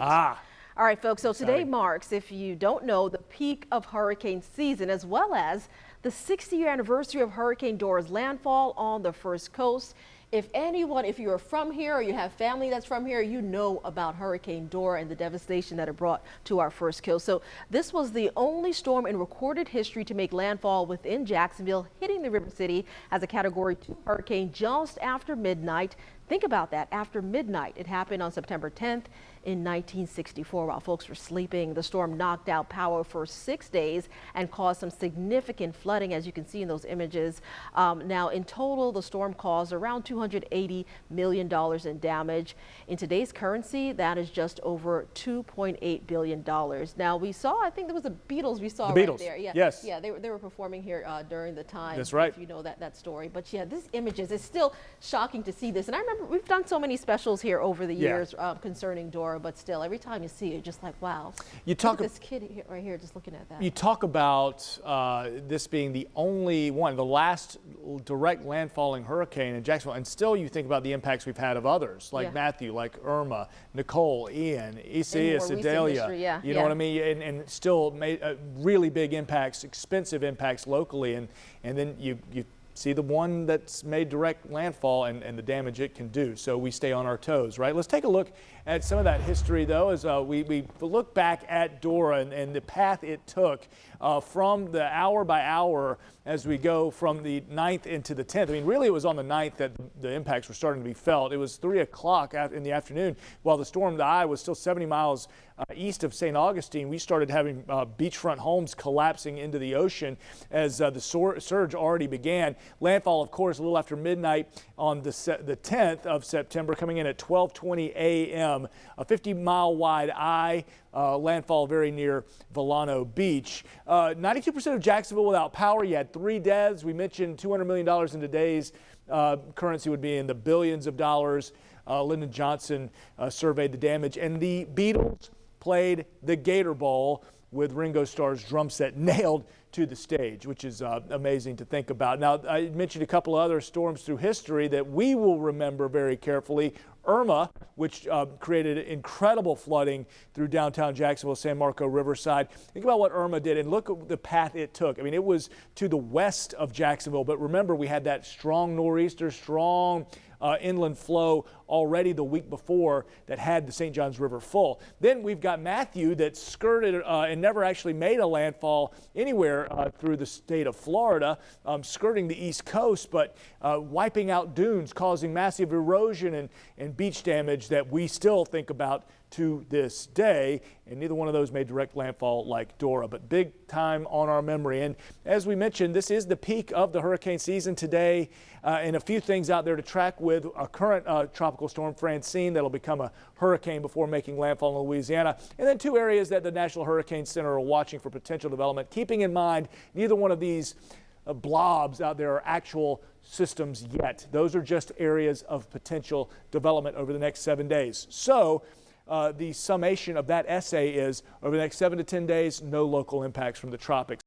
Ah. All right, folks, so today Exciting. marks, if you don't know, the peak of hurricane season, as well as the 60-year anniversary of Hurricane Dora's landfall on the First Coast. If you're from here or you have family that's from here, you know about Hurricane Dora and the devastation that it brought to our First Coast. So this was the only storm in recorded history to make landfall within Jacksonville, hitting the River City as a Category 2 hurricane just after midnight. Think about that, after midnight. It happened on September 10th in 1964 while folks were sleeping. The storm knocked out power for 6 days and caused some significant flooding, as you can see in those images. Now, in total, the storm caused around $280 million in damage. In today's currency, that is just over $2.8 billion. Now, we saw, I think there was the Beatles we saw right there. Yeah, yes. Yeah, they were performing here during the time. That's right. If you know that story. But yeah, these images, it's still shocking to see this. And I remember we've done so many specials here over the years concerning Dora, but still, every time you see it, just like, wow. You talk Look at this kid right here, just looking at that. You talk about this being the only one, the last direct landfalling hurricane in Jacksonville, and still you think about the impacts we've had of others, like Matthew, like Irma, Nicole, Ian, Isaias, Adelia. You know what I mean? And still made really big impacts, expensive impacts locally, and then you see the one that's made direct landfall and the damage it can do. So we stay on our toes, right? Let's take a look at some of that history, though, as we look back at Dora and the path it took from the hour by hour as we go from the 9th into the 10th. I mean, really, it was on the 9th that the impacts were starting to be felt. It was 3 o'clock in the afternoon while the storm, the eye, was still 70 miles east of St. Augustine. We started having beachfront homes collapsing into the ocean as the surge already began. Landfall, of course, a little after midnight on the 10th of September, coming in at 12:20 a.m. A 50-mile wide eye, landfall very near Volano Beach. 92% of Jacksonville without power. You had 3 deaths. We mentioned $200 million in today's currency would be in the billions of dollars. Lyndon Johnson surveyed the damage, and the Beatles played the Gator Bowl with Ringo Starr's drum set nailed to the stage, which is amazing to think about. Now, I mentioned a couple of other storms through history that we will remember very carefully. Irma, which created incredible flooding through downtown Jacksonville, San Marco, Riverside. Think about what Irma did and look at the path it took. I mean, it was to the west of Jacksonville, but remember, we had that strong nor'easter, strong inland flow already the week before that had the St. Johns River full. Then we've got Matthew that skirted and never actually made a landfall anywhere through the state of Florida, skirting the East Coast, but wiping out dunes, causing massive erosion and beach damage that we still think about to this day, and neither one of those made direct landfall like Dora, but big time on our memory. And as we mentioned, this is the peak of the hurricane season today, and a few things out there to track with a current tropical storm, Francine, that'll become a hurricane before making landfall in Louisiana, and then 2 areas that the National Hurricane Center are watching for potential development, keeping in mind neither one of these blobs out there are actual systems yet. Those are just areas of potential development over the next 7 days. So the summation of that essay is over the next 7 to 10 days, no local impacts from the tropics.